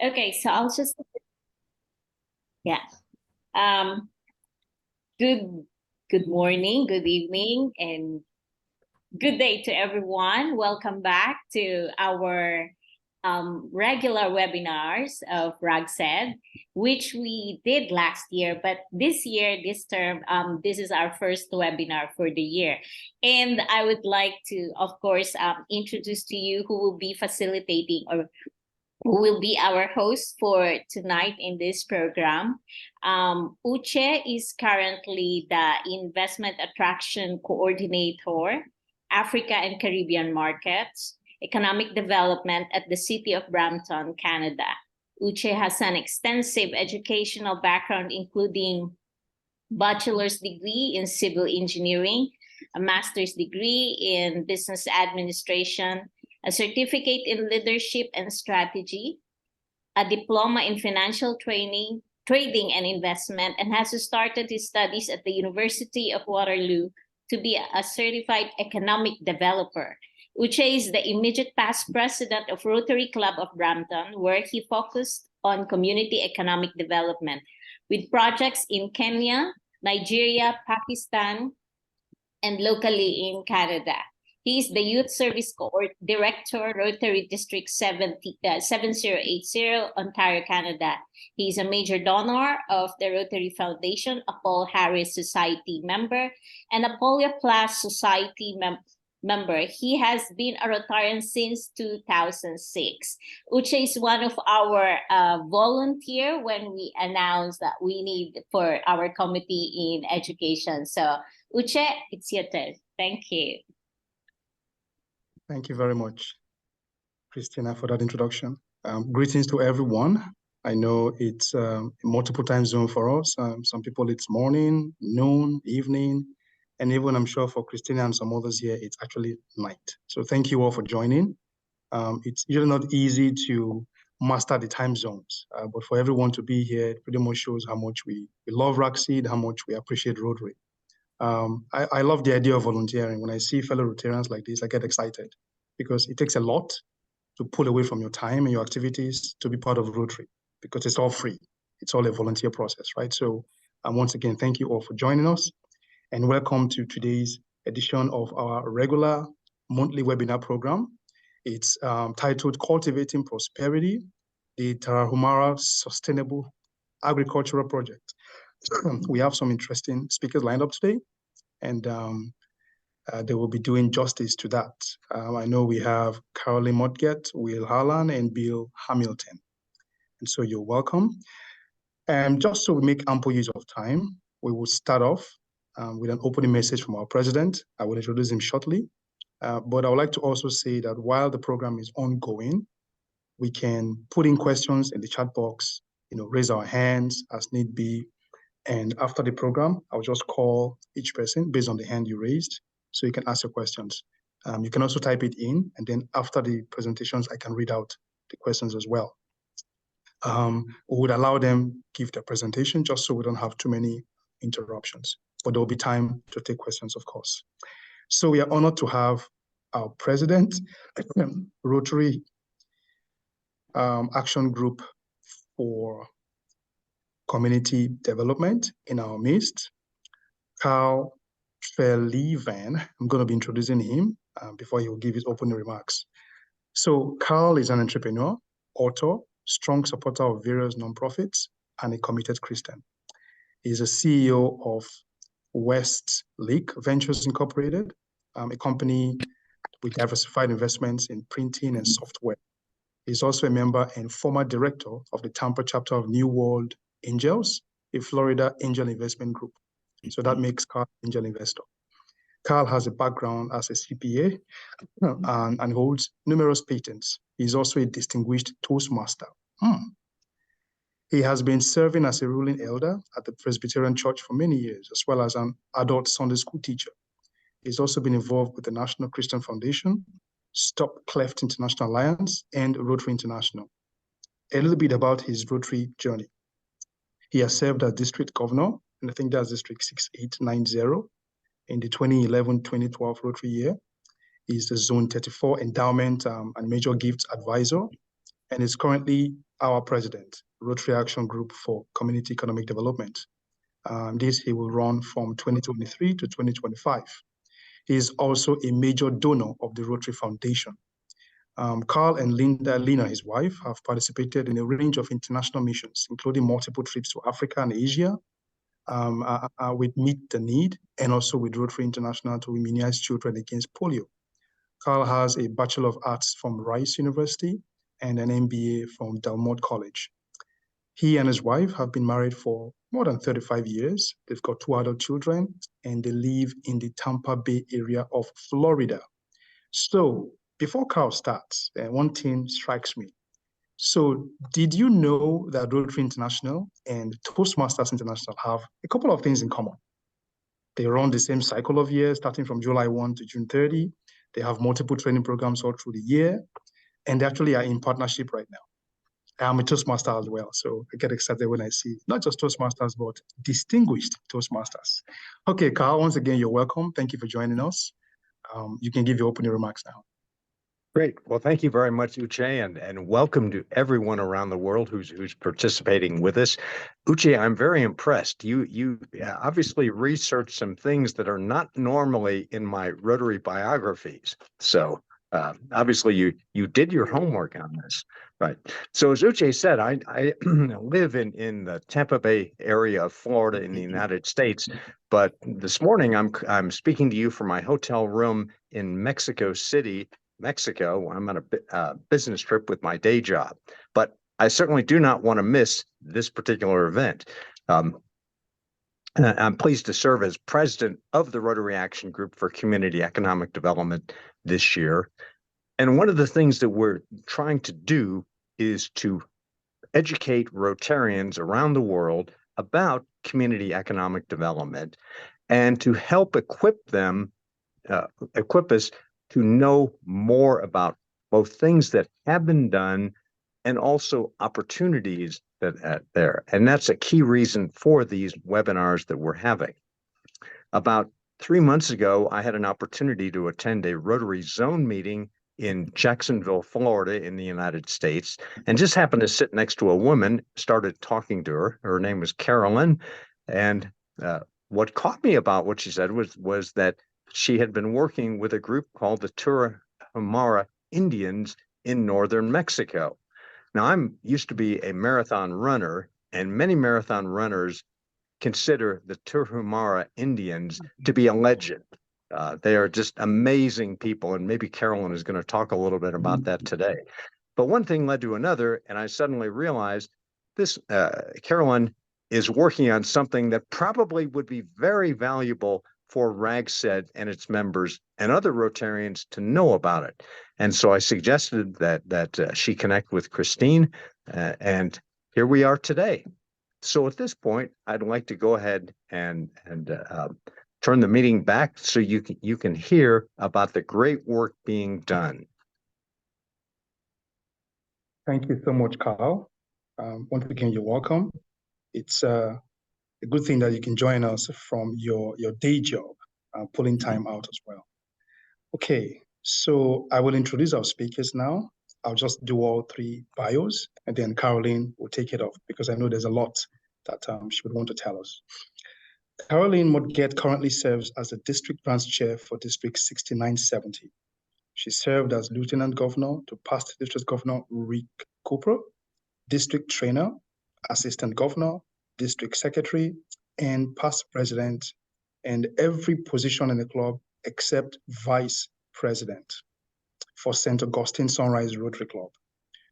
Okay, so I'll just yeah. Um, good good morning, good evening, and good day to everyone. Welcome back to our regular webinars of RAGCED, which we did last year, but this year, this term, this is our first webinar for the year. And I would like to, of course, introduce to you who will be facilitating or who will be our host for tonight in this program. Uche is currently the Investment Attraction Coordinator, Africa and Caribbean Markets, Economic Development at the City of Brampton, Canada. Uche has an extensive educational background, including bachelor's degree in civil engineering, a master's degree in business administration, a certificate in leadership and strategy, a diploma in financial training, trading and investment, and has started his studies at the University of Waterloo to be a certified economic developer. Uche is the immediate past president of Rotary Club of Brampton, where he focused on community economic development with projects in Kenya, Nigeria, Pakistan, and locally in Canada. He is the Youth Service Director, Rotary District 7080, Ontario, Canada. He is a major donor of the Rotary Foundation, a Paul Harris Society member, and a Polio Plus Society member. He has been a Rotarian since 2006. Uche is one of our volunteer when we announced that we need for our committee in education. So Uche, it's your turn. Thank you. Thank you very much, Christina, for that introduction. Greetings to everyone. I know it's a multiple time zone for us. Some people it's morning, noon, evening, and even I'm sure for Christina and some others here, it's actually night. So thank you all for joining. It's usually not easy to master the time zones, but for everyone to be here, it pretty much shows how much we love RAGCED, how much we appreciate Rotary. I love the idea of volunteering. When I see fellow Rotarians like this, I get excited because it takes a lot to pull away from your time and your activities to be part of Rotary because it's all free. It's all a volunteer process, right? So once again, thank you all for joining us and welcome to today's edition of our regular monthly webinar program. It's titled Cultivating Prosperity, the Tarahumara Sustainable Agricultural Project. We have some interesting speakers lined up today, and they will be doing justice to that. I know we have Caroline Modget, Will Harlan, and Bill Hamilton. And so you're welcome. And just so we make ample use of time, we will start off with an opening message from our president. I will introduce him shortly. But I would like to also say that while the program is ongoing, we can put in questions in the chat box, raise our hands as need be. And after the program, I'll just call each person based on the hand you raised, so you can ask your questions. You can also type it in, and then after the presentations, I can read out the questions as well. We would allow them give their presentation just so we don't have too many interruptions, but there'll be time to take questions, of course. So we are honored to have our president, Rotary Action Group for Community Development in our midst, Carl Treleaven. I'm going to be introducing him before he will give his opening remarks. So Carl is an entrepreneur, author, strong supporter of various nonprofits, and a committed Christian. He's a CEO of Westlake Ventures Incorporated, a company with diversified investments in printing and software. He's also a member and former director of the Tampa chapter of New World Angels, a Florida angel investment group. So that makes Carl an angel investor. Carl has a background as a CPA and holds numerous patents. He's also a distinguished Toastmaster. He has been serving as a ruling elder at the Presbyterian Church for many years, as well as an adult Sunday school teacher. He's also been involved with the National Christian Foundation, Stop Cleft International Alliance, and Rotary International. A little bit about his Rotary journey. He has served as district governor, and I think that's District 6890, in the 2011-2012 Rotary year. He's the Zone 34 Endowment and Major Gifts Advisor and is currently our president, Rotary Action Group for Community Economic Development. This he will run from 2023 to 2025. He is also a major donor of the Rotary Foundation. Carl and Lena, his wife, have participated in a range of international missions, including multiple trips to Africa and Asia, with Meet the Need, and also with Rotary International to immunize children against polio. Carl has a Bachelor of Arts from Rice University and an MBA from Dalmont College. He and his wife have been married for more than 35 years. They've got 2 adult children, and they live in the Tampa Bay area of Florida. So before Carl starts, one thing strikes me. So did you know that Rotary International and Toastmasters International have a couple of things in common? They run the same cycle of years, starting from July 1 to June 30. They have multiple training programs all through the year, and they actually are in partnership right now. I'm a Toastmaster as well, so I get excited when I see not just Toastmasters, but distinguished Toastmasters. Okay, Carl, once again, you're welcome. Thank you for joining us. You can give your opening remarks now. Great. Well, thank you very much, Uche, and welcome to everyone around the world who's participating with us. Uche, I'm very impressed. You obviously researched some things that are not normally in my Rotary biographies. So obviously you did your homework on this, right? So as Uche said, I live in the Tampa Bay area of Florida in the United States, but this morning I'm speaking to you from my hotel room in Mexico City, Mexico. I'm on a business trip with my day job, but I certainly do not want to miss this particular event. I'm pleased to serve as president of the Rotary Action Group for Community Economic Development this year. And one of the things that we're trying to do is to educate Rotarians around the world about community economic development and to help equip us to know more about both things that have been done and also opportunities that are there. And that's a key reason for these webinars that we're having. About 3 months ago, I had an opportunity to attend a Rotary Zone meeting in Jacksonville, Florida, in the United States, and just happened to sit next to a woman, started talking to her. Her name was Carolyn, and what caught me about what she said was that she had been working with a group called the Tarahumara Indians in northern Mexico. Now, I'm used to be a marathon runner, and many marathon runners consider the Tarahumara Indians to be a legend. They are just amazing people, and maybe Carolyn is going to talk a little bit about that today. But one thing led to another, and I suddenly realized this Carolyn is working on something that probably would be very valuable for RAGCED and its members and other Rotarians to know about it. And so I suggested that she connect with Christine, and here we are today. So at this point, I'd like to go ahead and turn the meeting back so you can hear about the great work being done. Thank you so much, Carl. Once again, you're welcome. It's a good thing that you can join us from your day job, pulling time out as well. Okay, so I will introduce our speakers now. I'll just do all 3 bios, and then Caroline will take it off because I know there's a lot that she would want to tell us. Caroline Modget currently serves as the District Branch Chair for District 6970. She served as Lieutenant Governor to past District Governor Rick Cooper, District Trainer, Assistant Governor, District Secretary, and past President, and every position in the club except Vice President for St. Augustine Sunrise Rotary Club.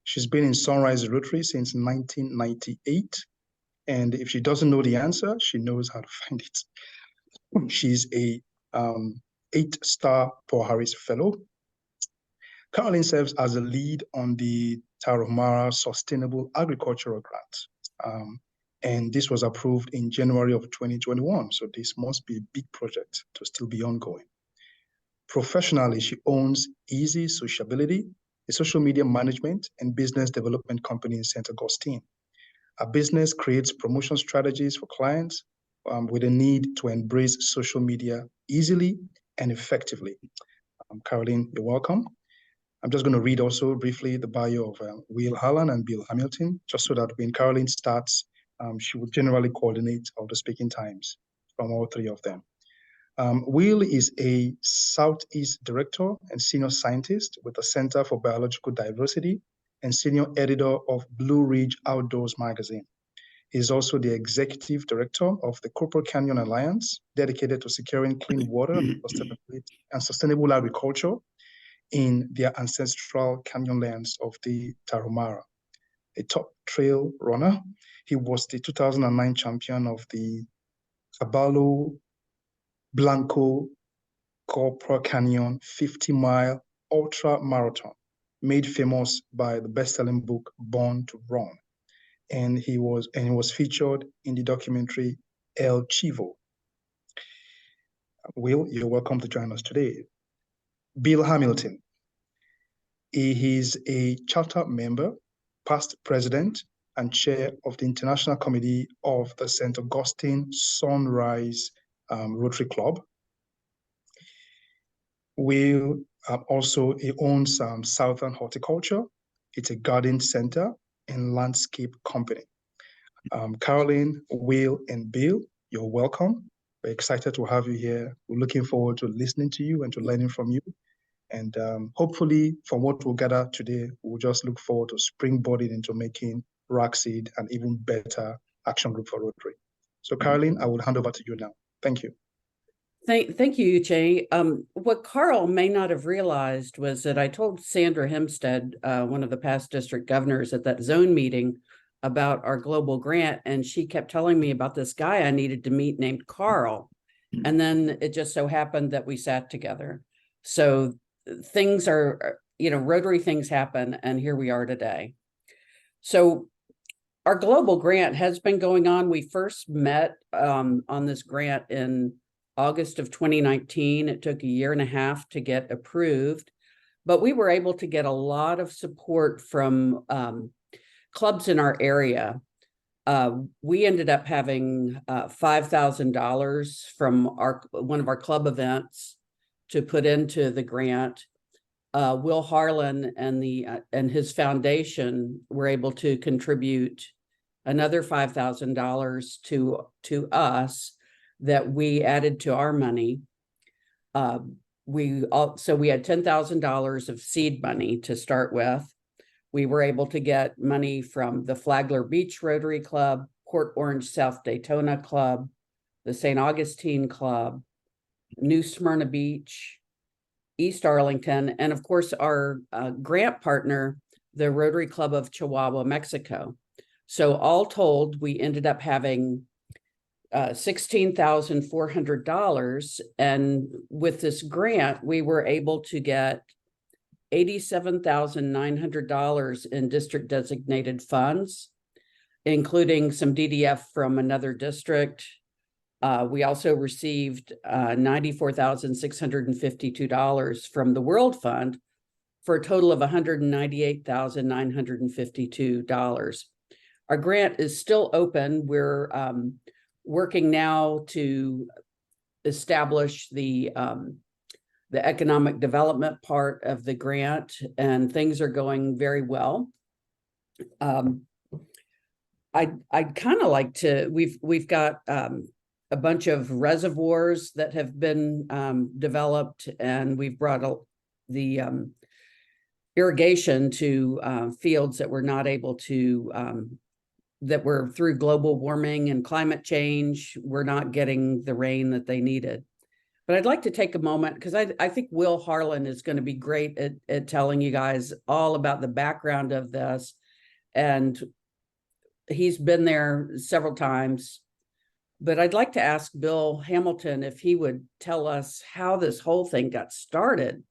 She's been in Sunrise Rotary since 1998, and if she doesn't know the answer, she knows how to find it. She's a 8-star Paul Harris Fellow. Caroline serves as a lead on the Tarahumara Sustainable Agricultural Grant. And this was approved in January of 2021. So this must be a big project to still be ongoing. Professionally, she owns Easy Sociability, a social media management and business development company in St. Augustine. Our business creates promotion strategies for clients with a need to embrace social media easily and effectively. Caroline, you're welcome. I'm just going to read also briefly the bio of Will Harlan and Bill Hamilton, just so that when Caroline starts, she will generally coordinate all the speaking times from all three of them. Will is a Southeast Director and Senior Scientist with the Center for Biological Diversity and Senior Editor of Blue Ridge Outdoors magazine. He is also the Executive Director of the Copper Canyon Alliance, dedicated to securing clean water and sustainable agriculture in their ancestral canyonlands of the Tarahumara. A top trail runner, he was the 2009 champion of the Caballo Blanco Copper Canyon 50-mile ultra marathon, made famous by the best-selling book Born to Run. And he was featured in the documentary El Chivo. Will, you're welcome to join us today. Bill Hamilton. He is a charter member, past president, and chair of the International Committee of the St. Augustine Sunrise Rotary Club. Will also he owns Southern Horticulture. It's a garden center and landscape company. Caroline, Will, and Bill, you're welcome. We're excited to have you here. We're looking forward to listening to you and to learning from you. And hopefully, from what we'll gather today, we'll just look forward to springboarding into making RAGCED an even better action group for Rotary. So, Caroline, I will hand over to you now. Thank you. Thank you, Uche. What Carl may not have realized was that I told Sandra Hempstead, one of the past district governors, at that zone meeting about our global grant, and she kept telling me about this guy I needed to meet named Carl. And then it just so happened that we sat together. So things are, Rotary things happen, and here we are today. So our global grant has been going on. We first met on this grant in August of 2019. It took a year and a half to get approved, but we were able to get a lot of support from clubs in our area. We ended up having $5,000 from one of our club events to put into the grant. Will Harlan and his foundation were able to contribute another $5,000 to us that we added to our money. So we had $10,000 of seed money to start with. We were able to get money from the Flagler Beach Rotary Club, Port Orange South Daytona Club, the St. Augustine Club, New Smyrna Beach, East Arlington, and of course our grant partner, the Rotary Club of Chihuahua, Mexico. So all told, we ended up having $16,400, and with this grant, we were able to get $87,900 in district designated funds, including some DDF from another district. We also received $94,652 from the World Fund for a total of $198,952. Our grant is still open. We're working now to establish the economic development part of the grant, and things are going very well. I'd kind of like to, we've got a bunch of reservoirs that have been developed, and we've brought the irrigation to fields that were not able to, that were through global warming and climate change, we're not getting the rain that they needed. But I'd like to take a moment, because I think Will Harlan is going to be great at telling you guys all about the background of this. And he's been there several times. But I'd like to ask Bill Hamilton if he would tell us how this whole thing got started.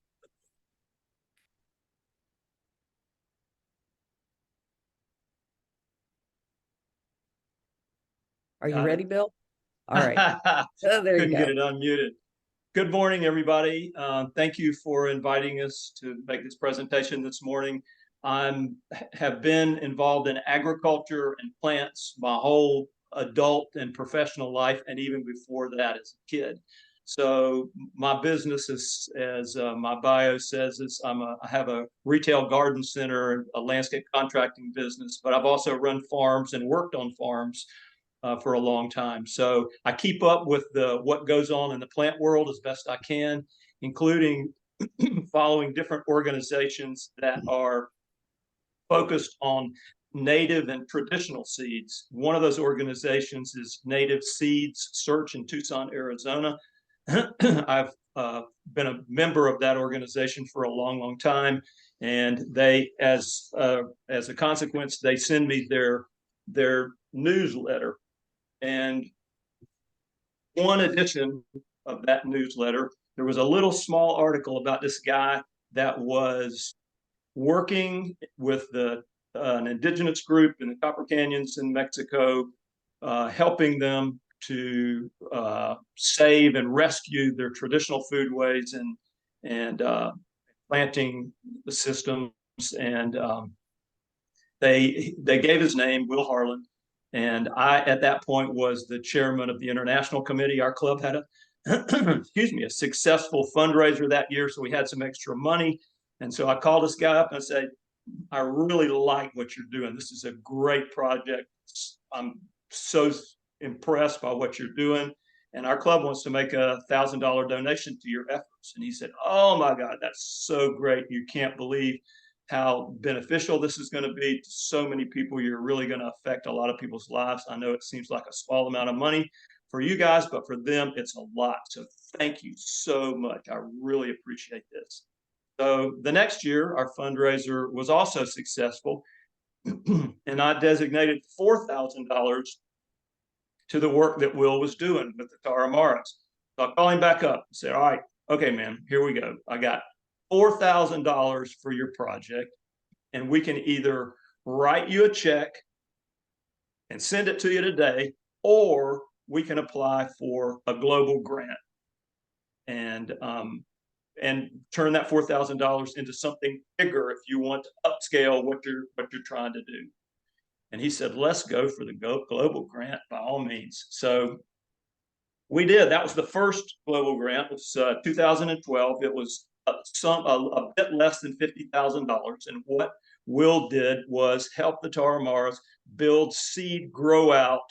Are you ready, Bill? All right. Oh, there you go. Couldn't get it unmuted. Good morning, everybody. Thank you for inviting us to make this presentation this morning. I have been involved in agriculture and plants my whole adult and professional life, and even before that as a kid. So my business is, as my bio says, is I have a retail garden center, a landscape contracting business, but I've also run farms and worked on farms for a long time. So I keep up with what goes on in the plant world as best I can, including following different organizations that are focused on native and traditional seeds. One of those organizations is Native Seeds Search in Tucson, Arizona. I've been a member of that organization for a long, long time, and they, as a consequence, they send me their newsletter. And one edition of that newsletter, there was a little small article about this guy that was working with an indigenous group in the Copper Canyons in Mexico, helping them to save and rescue their traditional foodways and planting the systems. And they gave his name, Will Harlan. And I, at that point, was the chairman of the international committee. Our club had a successful fundraiser that year, so we had some extra money. And so I called this guy up and I said, I really like what you're doing. This is a great project. I'm so impressed by what you're doing. And our club wants to make $1,000 donation to your efforts. And he said, oh my God, that's so great. You can't believe how beneficial this is going to be to so many people. You're really going to affect a lot of people's lives. I know it seems like a small amount of money for you guys, but for them, it's a lot. So thank you so much. I really appreciate this. So the next year, our fundraiser was also successful, and I designated $4,000 to the work that Will was doing with the Tarahumaras. So I called him back up and said, all right, okay, man, here we go. I got $4,000 for your project, and we can either write you a check and send it to you today, or we can apply for a global grant and turn that $4,000 into something bigger if you want to upscale what you're trying to do. And he said, let's go for the global grant by all means. So we did. That was the first global grant. It was 2012. It was a bit less than $50,000. And what Will did was help the Tarahumaras build seed grow out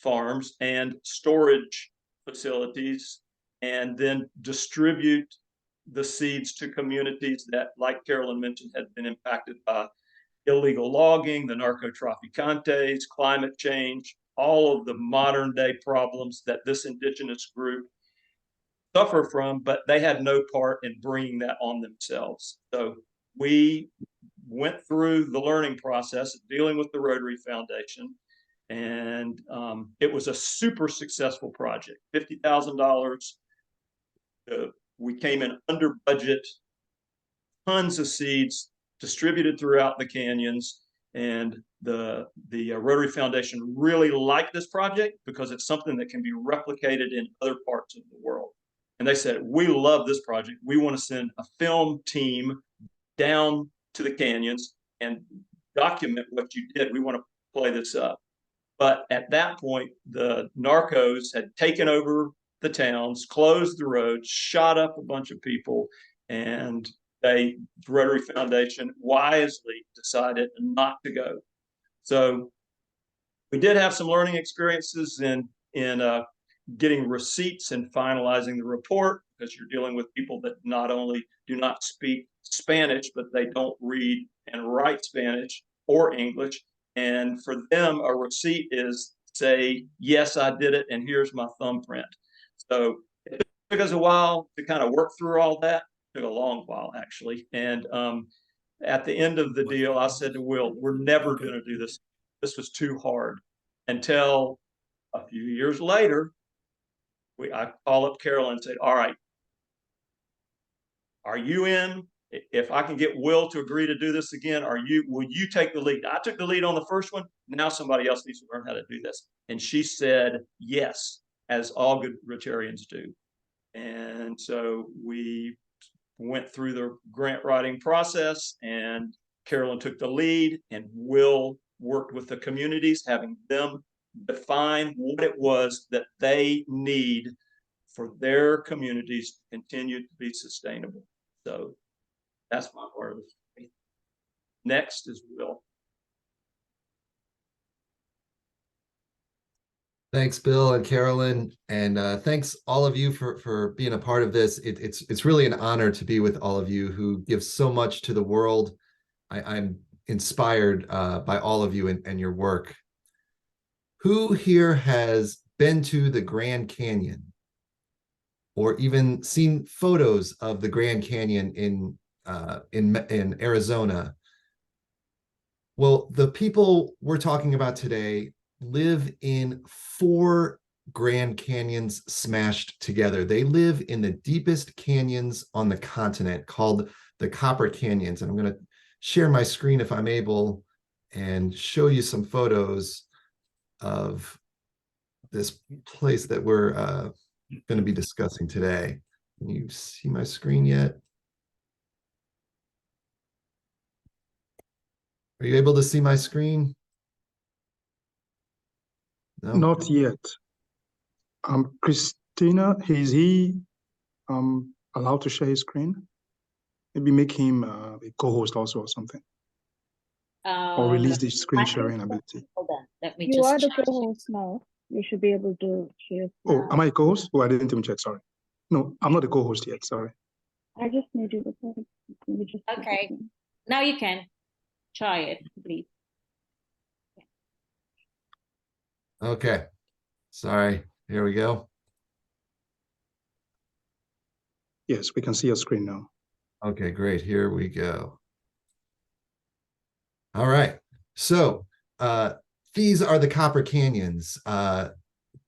farms and storage facilities, and then distribute the seeds to communities that, like Carolyn mentioned, had been impacted by illegal logging, the narcotraficantes, climate change, all of the modern day problems that this indigenous group suffer from, but they had no part in bringing that on themselves. So we went through the learning process of dealing with the Rotary Foundation, and it was a super successful project. $50,000. We came in under budget, tons of seeds distributed throughout the canyons, and the Rotary Foundation really liked this project because it's something that can be replicated in other parts of the world. And they said, we love this project. We want to send a film team down to the canyons and document what you did. We want to play this up. But at that point, the narcos had taken over the towns, closed the roads, shot up a bunch of people, and the Rotary Foundation wisely decided not to go. So we did have some learning experiences in getting receipts and finalizing the report, because you're dealing with people that not only do not speak Spanish, but they don't read and write Spanish or English. And for them, a receipt is say, yes, I did it, and here's my thumbprint. So it took us a while to kind of work through all that. It took a long while, actually. And at the end of the deal, I said to Will, we're never going to do this. This was too hard. Until a few years later, I call up Carolyn and say, all right, are you in? If I can get Will to agree to do this again, will you take the lead? I took the lead on the first one. Now somebody else needs to learn how to do this. And she said, yes, as all good Rotarians do. And so we went through the grant writing process, and Carolyn took the lead, and Will worked with the communities, having them define what it was that they need for their communities to continue to be sustainable. So that's my part of it. Next is Will. Thanks, Bill and Carolyn, and thanks all of you for being a part of this. It's really an honor to be with all of you who give so much to the world. I'm inspired by all of you and your work. Who here has been to the Grand Canyon, or even seen photos of the Grand Canyon in Arizona? Well, the people we're talking about today live in 4 Grand Canyons smashed together. They live in the deepest canyons on the continent, called the Copper Canyons. And I'm going to share my screen if I'm able and show you some photos of this place that we're going to be discussing today. Can you see my screen yet? Are you able to see my screen? No? Not yet. Christina, is he allowed to share his screen? Maybe make him a co-host also or something. Or release the screen sharing ability. Hold on, let me You just are the check. co-host now. You should be able to share. Oh, am I a co-host? Oh, I didn't even check, sorry. No, I'm not a co-host yet, sorry. I just made you the co-host. You just Okay. Now you can try it, please. Okay. Sorry. Here we go. Yes, we can see your screen now. Okay, great. Here we go. All right. So these are the Copper Canyons,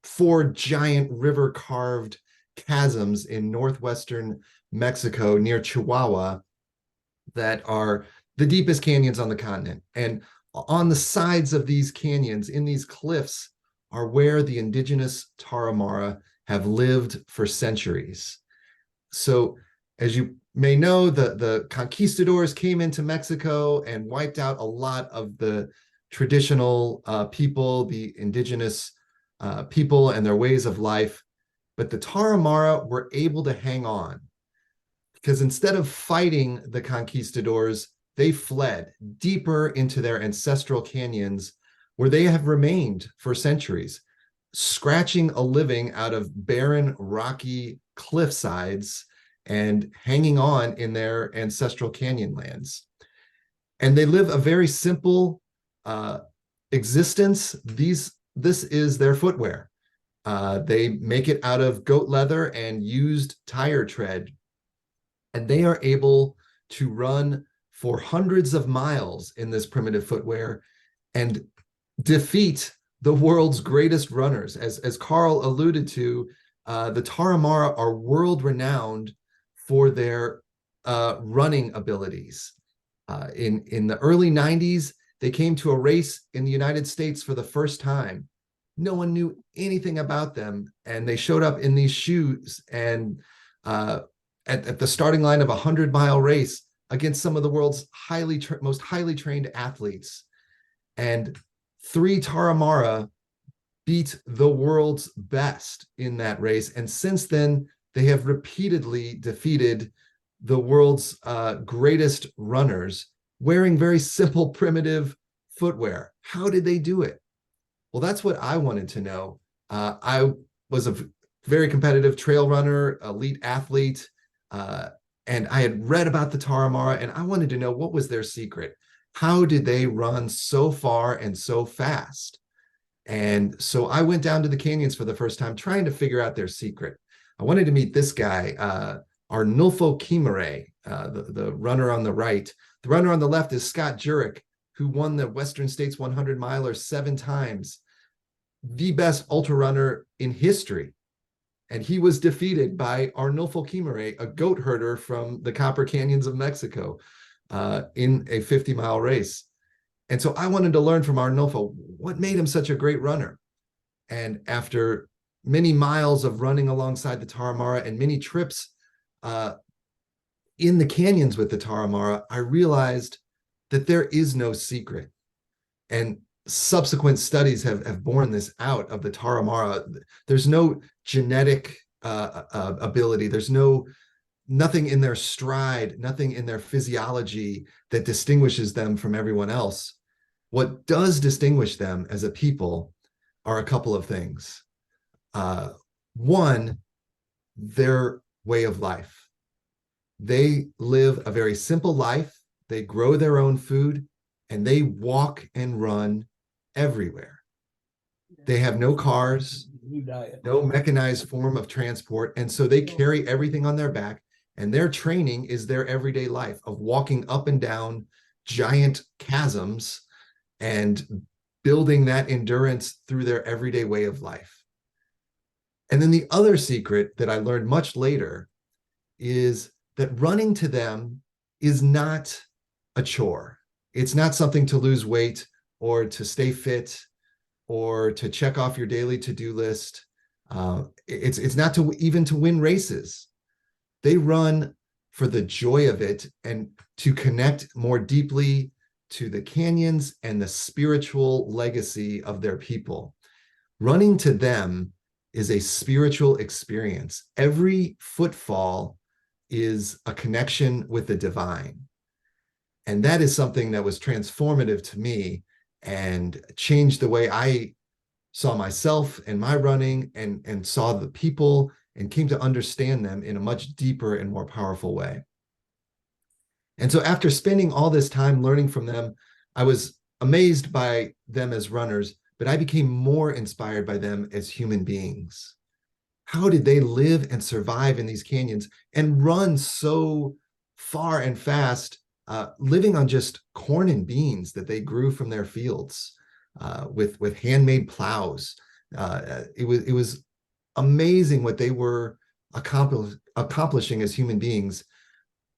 4 giant river-carved chasms in northwestern Mexico near Chihuahua that are the deepest canyons on the continent. And on the sides of these canyons, in these cliffs, are where the indigenous Tarahumara have lived for centuries. So as you may know, the conquistadors came into Mexico and wiped out a lot of the traditional people, the indigenous people and their ways of life. But the Tarahumara were able to hang on, because instead of fighting the conquistadors, they fled deeper into their ancestral canyons, where they have remained for centuries, scratching a living out of barren, rocky cliff sides and hanging on in their ancestral canyon lands. And they live a very simple existence. This is their footwear. They make it out of goat leather and used tire tread. And they are able to run for hundreds of miles in this primitive footwear and defeat the world's greatest runners. As Carl alluded to, the Tarahumara are world-renowned for their running abilities. In the early 90s, they came to a race in the United States for the first time. No one knew anything about them, and they showed up in these shoes and at the starting line of a 100-mile race against some of the world's most highly trained athletes. And 3 Tarahumara beat the world's best in that race. And since then, they have repeatedly defeated the world's greatest runners wearing very simple, primitive footwear. How did they do it? Well, that's what I wanted to know. I was a very competitive trail runner, elite athlete, and I had read about the Tarahumara, and I wanted to know, what was their secret? How did they run so far and so fast? And so I went down to the canyons for the first time, trying to figure out their secret. I wanted to meet this guy, Arnulfo Kimere, the runner on the right. The runner on the left is Scott Jurek, who won the Western States 100 miler 7 times, the best ultra runner in history. And he was defeated by Arnulfo Kimere, a goat herder from the Copper Canyons of Mexico, in a 50-mile race. And so I wanted to learn from Arnulfo what made him such a great runner. And after many miles of running alongside the Tarahumara and many trips in the canyons with the Tarahumara, I realized that there is no secret. And subsequent studies have borne this out of the Tarahumara. There's no genetic ability. There's nothing in their stride, nothing in their physiology that distinguishes them from everyone else. What does distinguish them as a people are a couple of things. One, their way of life. They live a very simple life. They grow their own food and they walk and run everywhere. They have no cars, no mechanized form of transport. And so they carry everything on their back, and their training is their everyday life of walking up and down giant chasms and building that endurance through their everyday way of life. And then the other secret that I learned much later is that running to them is not a chore. It's not something to lose weight or to stay fit or to check off your daily to-do list. It's not even to win races. They run for the joy of it and to connect more deeply to the canyons and the spiritual legacy of their people. Running to them is a spiritual experience. Every footfall is a connection with the divine. And that is something that was transformative to me and changed the way I saw myself and my running and saw the people and came to understand them in a much deeper and more powerful way. And so after spending all this time learning from them, I was amazed by them as runners, but I became more inspired by them as human beings. How did they live and survive in these canyons and run so far and fast, living on just corn and beans that they grew from their fields with handmade plows? It was amazing what they were accomplishing as human beings.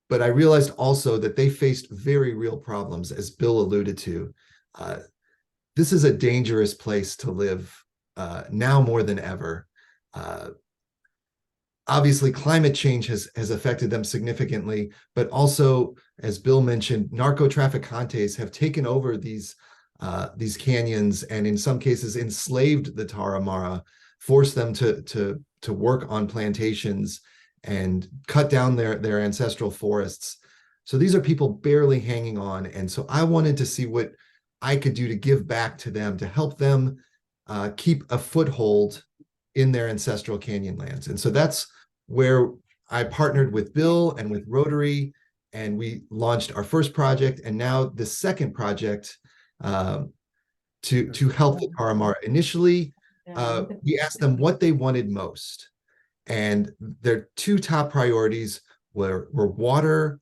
But I realized also that they faced very real problems, as Bill alluded to. This is a dangerous place to live now more than ever. Obviously, climate change has affected them significantly, but also, as Bill mentioned, narco-traficantes have taken over these canyons and in some cases enslaved the Tarahumara, forced them to work on plantations and cut down their ancestral forests. So these are people barely hanging on. And so I wanted to see what I could do to give back to them, to help them keep a foothold in their ancestral canyon lands. And so that's where I partnered with Bill and with Rotary, and we launched our first project, and now the second project to help the Tarahumara. Initially, we asked them what they wanted most. And their two top priorities were water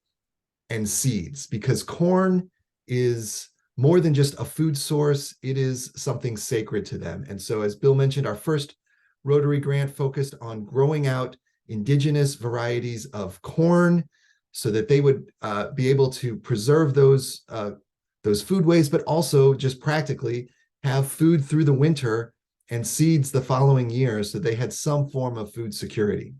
and seeds, because corn is more than just a food source. It is something sacred to them. And so, as Bill mentioned, our first Rotary grant focused on growing out indigenous varieties of corn so that they would be able to preserve those foodways, but also just practically have food through the winter and seeds the following year, so they had some form of food security.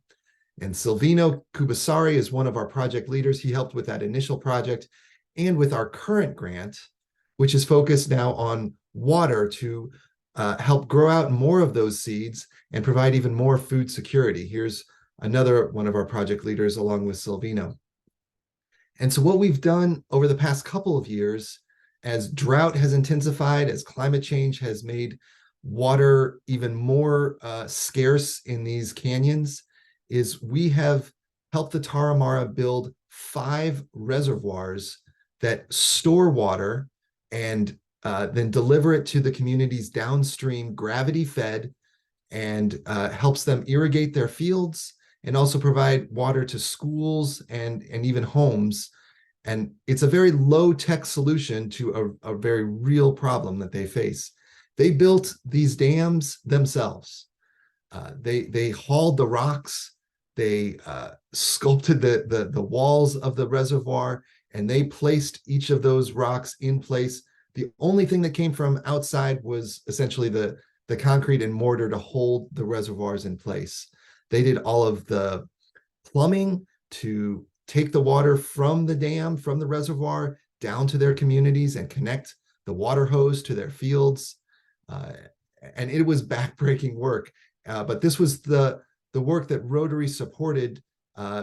And Silvino Kubasari is one of our project leaders. He helped with that initial project and with our current grant, which is focused now on water to help grow out more of those seeds and provide even more food security. Here's another one of our project leaders along with Silvino. And so what we've done over the past couple of years, as drought has intensified, as climate change has made water even more scarce in these canyons, is we have helped the Tarahumara build 5 reservoirs that store water and then deliver it to the communities downstream, gravity fed, and helps them irrigate their fields and also provide water to schools and even homes. And it's a very low-tech solution to a very real problem that they face. They built these dams themselves. They hauled the rocks, they sculpted the walls of the reservoir, and they placed each of those rocks in place. The only thing that came from outside was essentially the concrete and mortar to hold the reservoirs in place. They did all of the plumbing to take the water from the dam, from the reservoir, down to their communities and connect the water hose to their fields. And it was backbreaking work. But this was the the work that Rotary supported.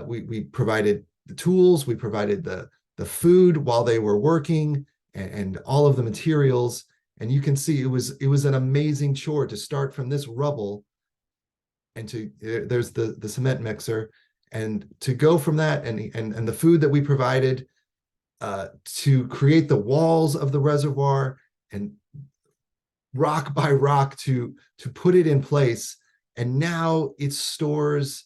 We provided the tools, we provided the food while they were working, and all of the materials. And you can see it was an amazing chore to start from this rubble, and there's the cement mixer, and to go from that and the food that we provided to create the walls of the reservoir, and rock by rock to put it in place. And now it stores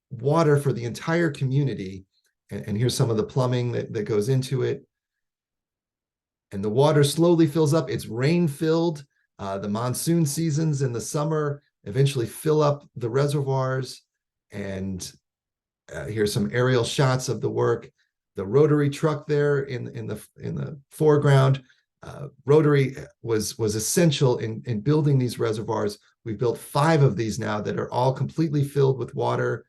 water for the entire community. And here's some of the plumbing that goes into it. And the water slowly fills up. It's rain filled. The monsoon seasons in the summer eventually fill up the reservoirs. And here's some aerial shots of the work. The Rotary truck there in the foreground. Rotary was essential in building these reservoirs. We've built 5 of these now that are all completely filled with water,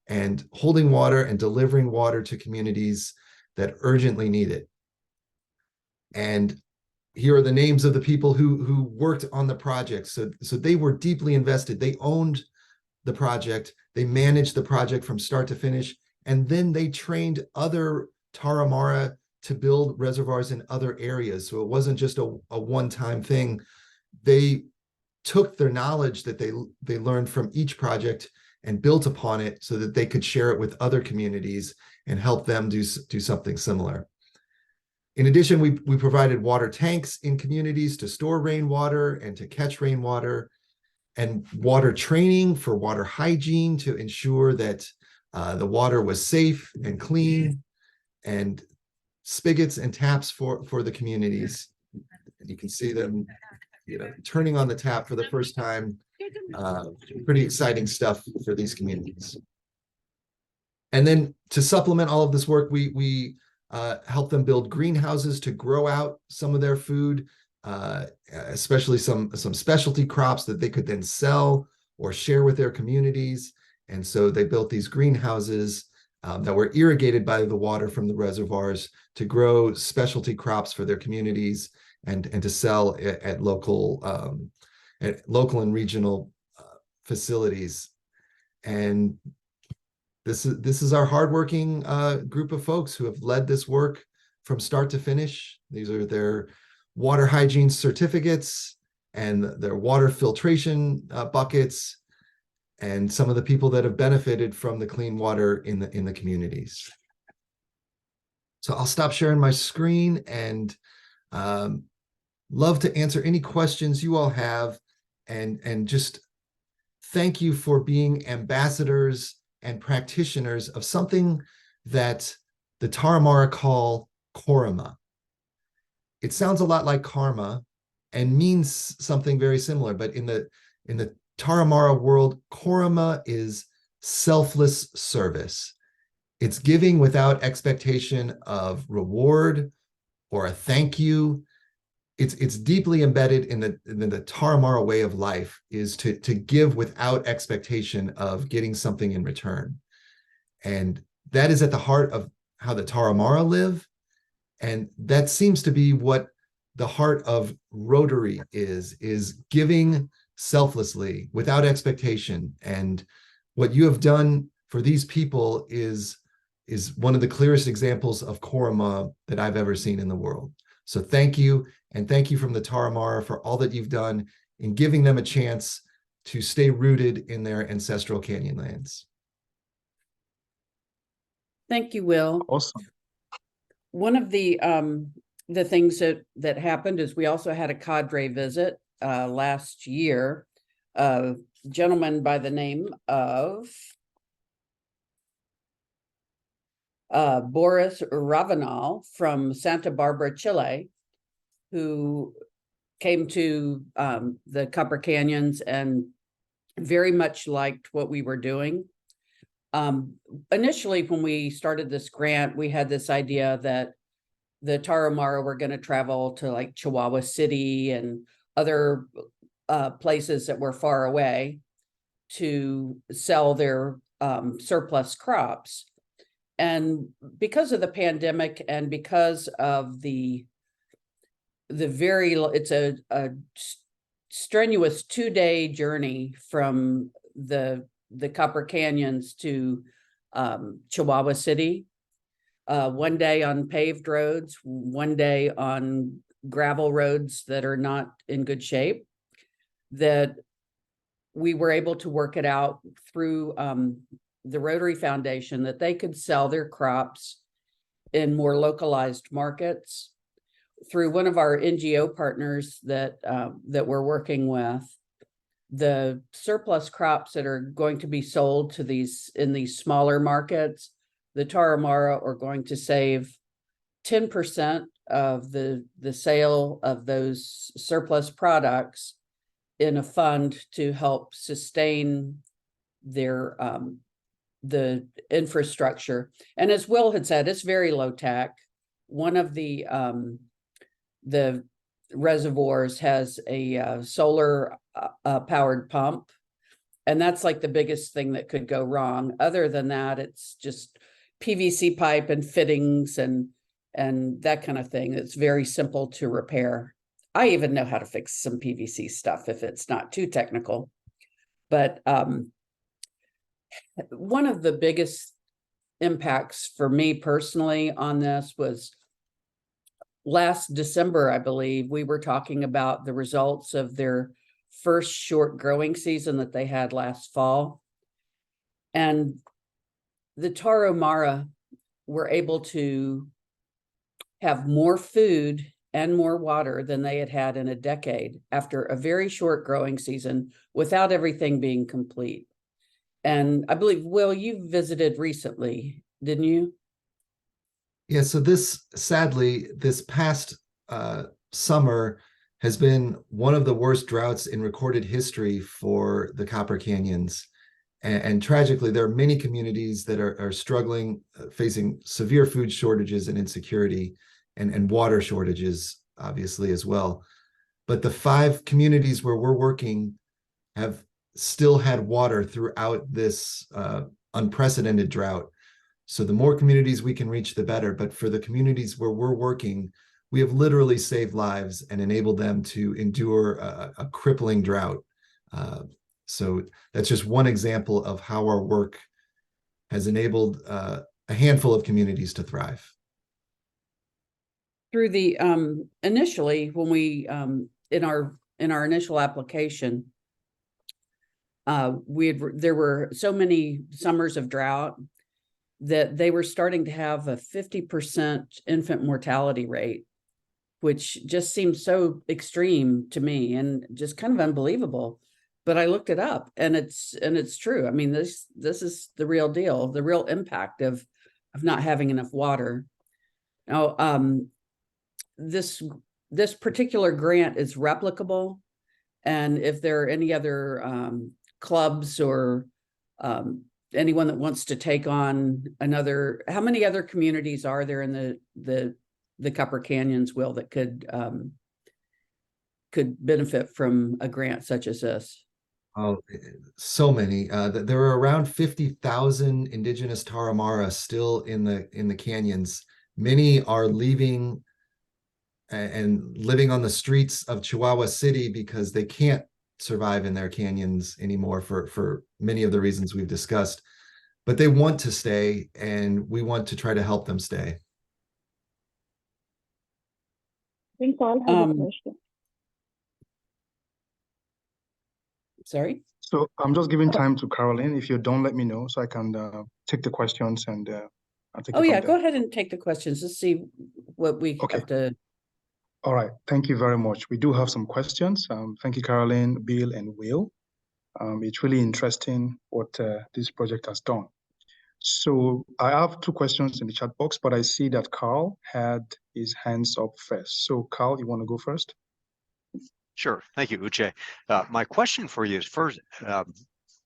and holding water and delivering water to communities that urgently need it. And here are the names of the people who worked on the project. So they were deeply invested. They owned the project. They managed the project from start to finish. And then they trained other Tarahumara to build reservoirs in other areas. So it wasn't just a one-time thing. They took their knowledge that they learned from each project and built upon it so that they could share it with other communities and help them do something similar. In addition, we provided water tanks in communities to store rainwater and to catch rainwater, and water training for water hygiene to ensure that the water was safe and clean, and spigots and taps for the communities. And you can see them, turning on the tap for the first time. Pretty exciting stuff for these communities. And then to supplement all of this work, we help them build greenhouses to grow out some of their food, especially some specialty crops that they could then sell or share with their communities. And so they built these greenhouses that were irrigated by the water from the reservoirs to grow specialty crops for their communities and to sell at local and regional facilities. And this is our hardworking group of folks who have led this work from start to finish. These are their water hygiene certificates and their water filtration buckets, and some of the people that have benefited from the clean water in the communities. So I'll stop sharing my screen and love to answer any questions you all have, and just thank you for being ambassadors and practitioners of something that the Tarahumara call korima. It sounds a lot like karma and means something very similar, but in the Tarahumara world, korima is selfless service. It's giving without expectation of reward or a thank you. It's deeply embedded in the Tarahumara way of life, is to give without expectation of getting something in return. And that is at the heart of how the Tarahumara live. And that seems to be what the heart of Rotary is giving selflessly without expectation. And what you have done for these people is one of the clearest examples of korima that I've ever seen in the world. So thank you, and thank you from the Tarahumara for all that you've done in giving them a chance to stay rooted in their ancestral canyon lands. Thank you, Will. Awesome. One of the things that happened is we also had a cadre visit last year. A gentleman by the name of Boris Ravenal from Santa Barbara, Chile, who came to the Copper Canyons and very much liked what we were doing. Initially, when we started this grant, we had this idea that the Tarahumara were going to travel to like Chihuahua City and other places that were far away to sell their surplus crops. And because of the pandemic and because of it's a strenuous 2-day journey from the the Copper Canyons to Chihuahua City. One day on paved roads, one day on gravel roads that are not in good shape, that we were able to work it out through the Rotary Foundation that they could sell their crops in more localized markets through one of our NGO partners that we're working with. The surplus crops that are going to be sold to these smaller markets, the Tarahumara are going to save 10% of the sale of those surplus products in a fund to help sustain their the infrastructure. And as Will had said, it's very low tech. One of the reservoirs has a solar powered pump, and that's like the biggest thing that could go wrong. Other than that, it's just PVC pipe and fittings and that kind of thing. It's very simple to repair. I even know how to fix some PVC stuff if it's not too technical. But one of the biggest impacts for me personally on this was last December, I believe, we were talking about the results of their first short growing season that they had last fall. And the Tarahumara were able to have more food and more water than they had had in a decade after a very short growing season without everything being complete. And I believe, Will, you visited recently, didn't you? Yeah, so sadly, this past summer has been one of the worst droughts in recorded history for the Copper Canyons. And tragically, there are many communities that are struggling, facing severe food shortages and insecurity, and water shortages, obviously, as well. But the 5 communities where we're working have still had water throughout this unprecedented drought. So the more communities we can reach, the better. But for the communities where we're working, we have literally saved lives and enabled them to endure a crippling drought. So that's just one example of how our work has enabled a handful of communities to thrive. Through the initially, when we in our initial application, there were so many summers of drought that they were starting to have a 50% infant mortality rate, which just seems so extreme to me and just kind of unbelievable. But I looked it up, and it's true. I mean, this is the real deal, the real impact of not having enough water. Now, this particular grant is replicable, and if there are any other clubs or anyone that wants to take on another, how many other communities are there in the Copper Canyons, Will, that could benefit from a grant such as this? Oh, so many. There are around 50,000 indigenous Tarahumara still in the canyons. Many are leaving and living on the streets of Chihuahua City because they can't survive in their canyons anymore for many of the reasons we've discussed. But they want to stay, and we want to try to help them stay. I think Paul has a question. Sorry? So I'm just giving time to Caroline. If you don't, let me know so I can take the questions and I'll take it from Yeah, there. go ahead and take the questions. Let's see what we have to. All right, thank you very much. We do have some questions. Thank you, Caroline, Bill, and Will. It's really interesting what this project has done. So I have 2 questions in the chat box, but I see that Carl had his hands up first. So Carl, you want to go first? Sure. Thank you, Uche. My question for you is first,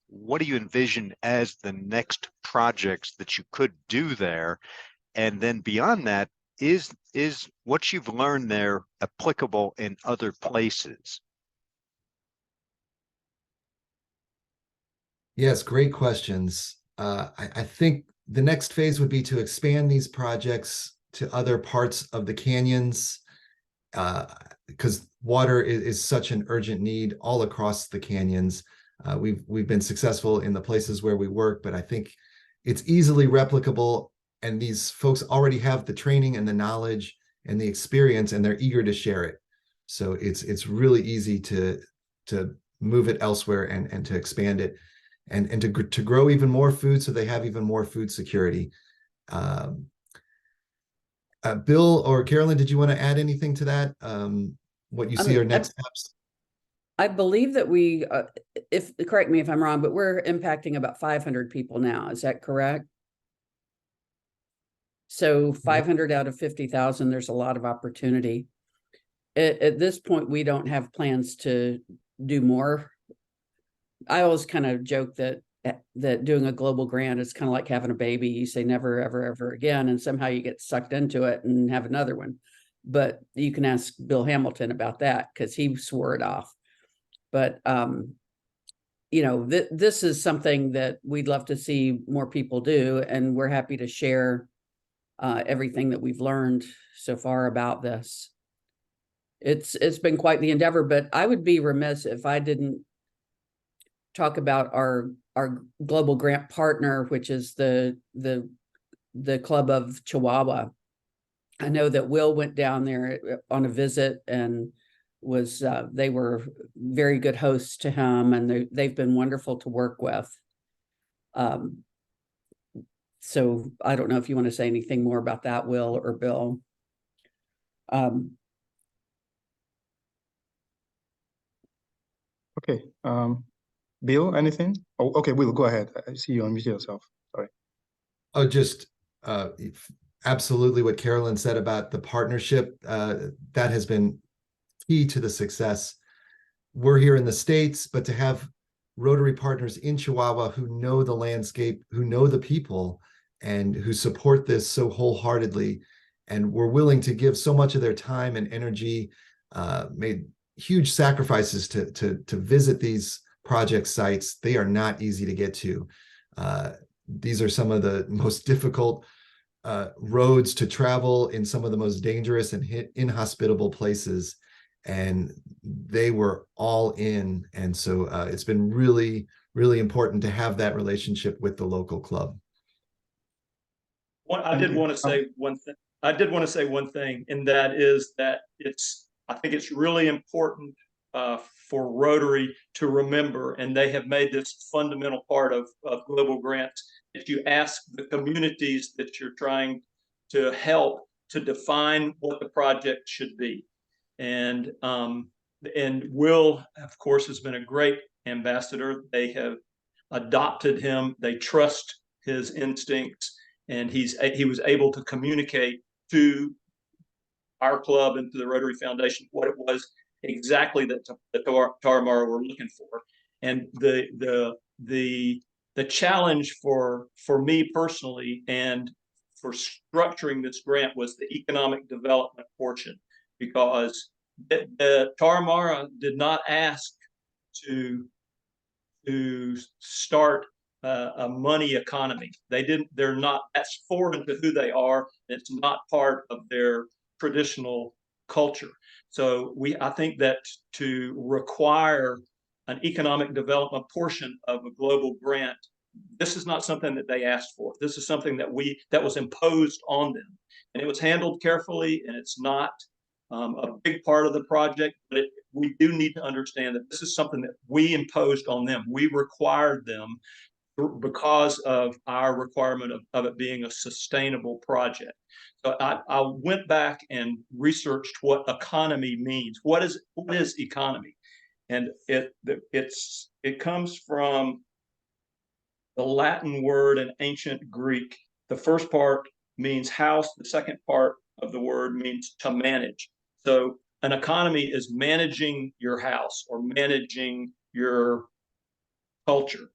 what do you envision as the next projects that you could do there? And then beyond that, is what you've learned there applicable in other places? Yes, great questions. I think the next phase would be to expand these projects to other parts of the canyons, because water is such an urgent need all across the canyons. We've been successful in the places where we work, but I think it's easily replicable, and these folks already have the training and the knowledge and the experience, and they're eager to share it. So it's really easy to move it elsewhere and to expand it, and to grow even more food, so they have even more food security. Bill or Carolyn, did you want to add anything to that? What you see are next steps? I believe that we, correct me if I'm wrong, but we're impacting about 500 people now. Is that correct? So 500 out of 50,000, there's a lot of opportunity. At this point, we don't have plans to do more. I always kind of joke that doing a global grant is kind of like having a baby. You say never, ever, ever again, and somehow you get sucked into it and have another one. But you can ask Bill Hamilton about that, because he swore it off. But you know, this is something that we'd love to see more people do, and we're happy to share everything that we've learned so far about this. It's been quite the endeavor, but I would be remiss if I didn't talk about our global grant partner, which is the Club of Chihuahua. I know that Will went down there on a visit and was they were very good hosts to him, and they've been wonderful to work with. So I don't know if you want to say anything more about that, Will or Bill. Okay. Bill, anything? Oh, okay, Will, go ahead. I see you unmute yourself. Sorry. Oh, just absolutely what Carolyn said about the partnership. That has been key to the success. We're here in the States, but to have Rotary partners in Chihuahua who know the landscape, who know the people, and who support this so wholeheartedly, and were willing to give so much of their time and energy, made huge sacrifices to visit these project sites. They are not easy to get to. These are some of the most difficult roads to travel in some of the most dangerous and inhospitable places. And they were all in. And so it's been really, really important to have that relationship with the local club. I did want to say one thing. I did want to say one thing, and that is that I think it's really important for Rotary to remember, and they have made this fundamental part of global grants, that you ask the communities that you're trying to help to define what the project should be. And Will, of course, has been a great ambassador. They have adopted him. They trust his instincts, and he was able to communicate to our club and to the Rotary Foundation what it was exactly that the Tarahumara were looking for. And the challenge for me personally and for structuring this grant was the economic development portion, because the Tarahumara did not ask to start a money economy. They're not, that's foreign to who they are. It's not part of their traditional culture. So I think that to require an economic development portion of a global grant, this is not something that they asked for. This is something that was imposed on them, and it was handled carefully, and it's not a big part of the project, but we do need to understand that this is something that we imposed on them. We required them because of our requirement of it being a sustainable project. So I went back and researched what economy means. What is economy? And it comes from the Latin word in ancient Greek. The first part means house. The second part of the word means to manage. So an economy is managing your house or managing your culture.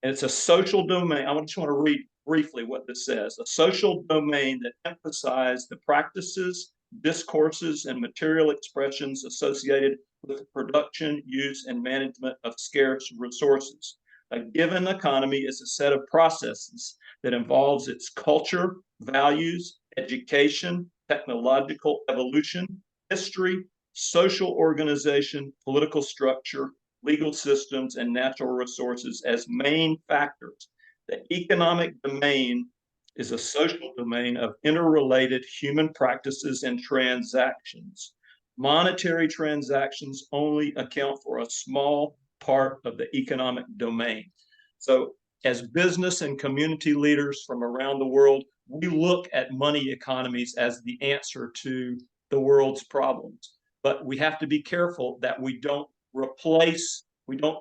And it's a social domain. I just want to read briefly what this says. A social domain that emphasizes the practices, discourses, and material expressions associated with the production, use, and management of scarce resources. A given economy is a set of processes that involves its culture, values, education, technological evolution, history, social organization, political structure, legal systems, and natural resources as main factors. The economic domain is a social domain of interrelated human practices and transactions. Monetary transactions only account for a small part of the economic domain. So, as business and community leaders from around the world, we look at money economies as the answer to the world's problems. But we have to be careful that we don't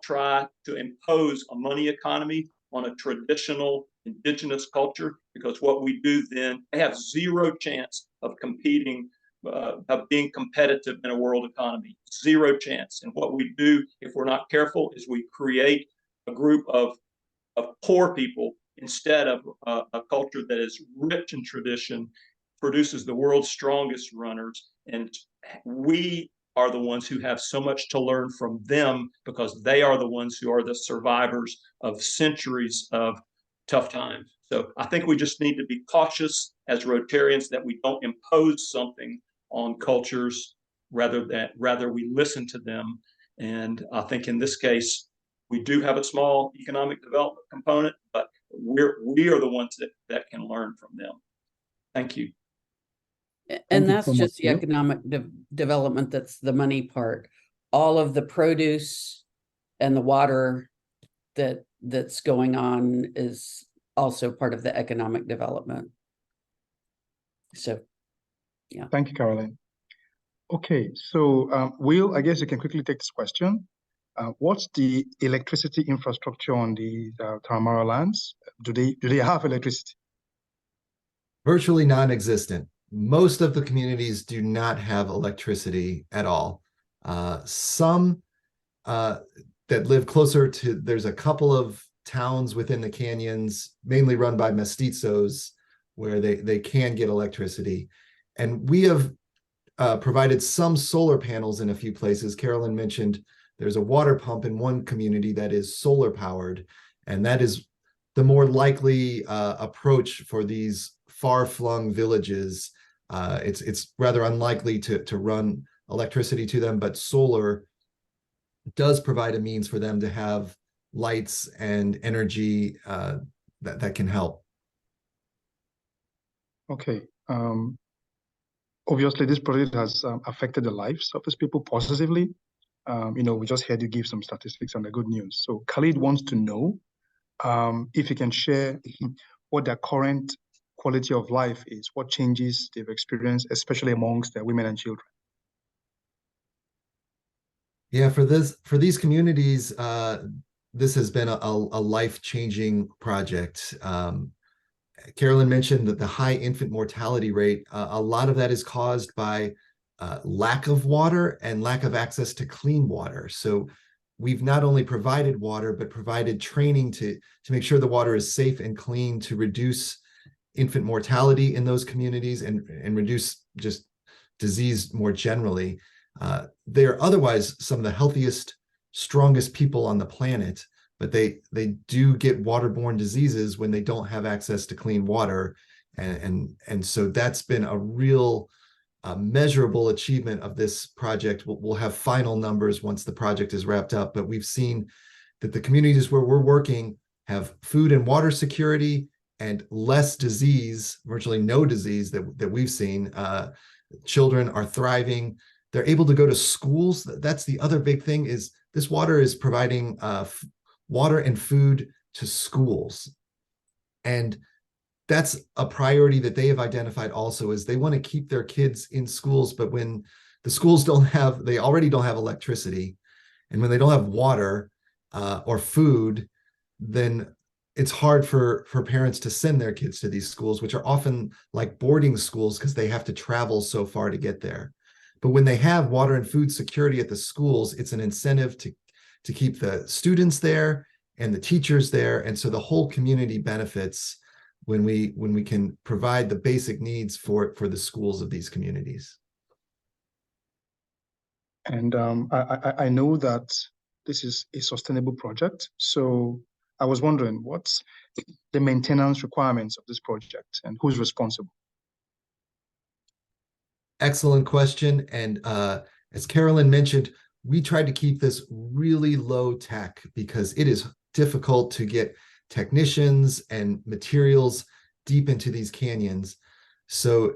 try to impose a money economy on a traditional indigenous culture, because what we do then, they have zero chance of competing, of being competitive in a world economy. Zero chance. And what we do, if we're not careful, is we create a group of poor people instead of a culture that is rich in tradition, produces the world's strongest runners. And we are the ones who have so much to learn from them, because they are the ones who are the survivors of centuries of tough times. So I think we just need to be cautious as Rotarians that we don't impose something on cultures, rather we listen to them. And I think in this case, we do have a small economic development component, but we are the ones that can learn from them. Thank you. And Thank you that's so much, just the Neil. economic development. That's the money part. All of the produce and the water that's going on is also part of the economic development. So, yeah. Thank you, Caroline. Okay, so Will, I guess you can quickly take this question. What's the electricity infrastructure on the Tarahumara lands? Do they have electricity? Virtually non-existent. Most of the communities do not have electricity at all. Some that live closer to, there's a couple of towns within the canyons, mainly run by mestizos, where they can get electricity. And we have provided some solar panels in a few places. Carolyn mentioned there's a water pump in one community that is solar powered, and that is the more likely approach for these far-flung villages. It's rather unlikely to run electricity to them, but solar does provide a means for them to have lights and energy that can help. Okay. Obviously, this project has affected the lives of these people positively. We just heard you give some statistics and the good news. So Khalid wants to know if you can share what their current quality of life is, what changes they've experienced, especially amongst their women and children. Yeah, for these communities, this has been a life-changing project. Carolyn mentioned that the high infant mortality rate, a lot of that is caused by lack of water and lack of access to clean water. So we've not only provided water, but provided training to make sure the water is safe and clean, to reduce infant mortality in those communities and reduce just disease more generally. They are otherwise some of the healthiest, strongest people on the planet, but they do get waterborne diseases when they don't have access to clean water. And so that's been a real measurable achievement of this project. We'll have final numbers once the project is wrapped up, but we've seen that the communities where we're working have food and water security and less disease, virtually no disease that we've seen. Children are thriving. They're able to go to schools. That's the other big thing, is this water is providing water and food to schools. And that's a priority that they have identified also, is they want to keep their kids in schools, but when the schools they already don't have electricity, and when they don't have water or food, then it's hard for parents to send their kids to these schools, which are often like boarding schools because they have to travel so far to get there. But when they have water and food security at the schools, it's an incentive to keep the students there and the teachers there. And so the whole community benefits when we can provide the basic needs for the schools of these communities. And I know that this is a sustainable project. So I was wondering, what's the maintenance requirements of this project and who's responsible? Excellent question. And as Carolyn mentioned, we tried to keep this really low tech because it is difficult to get technicians and materials deep into these canyons. So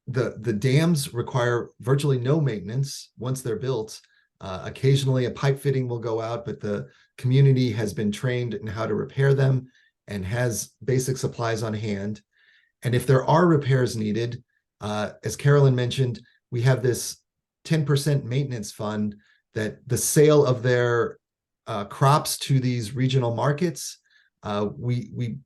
the dams require virtually no maintenance once they're built. Occasionally a pipe fitting will go out, but the community has been trained in how to repair them and has basic supplies on hand. And if there are repairs needed, as Carolyn mentioned, we have this 10% maintenance fund that the sale of their crops to these regional markets, we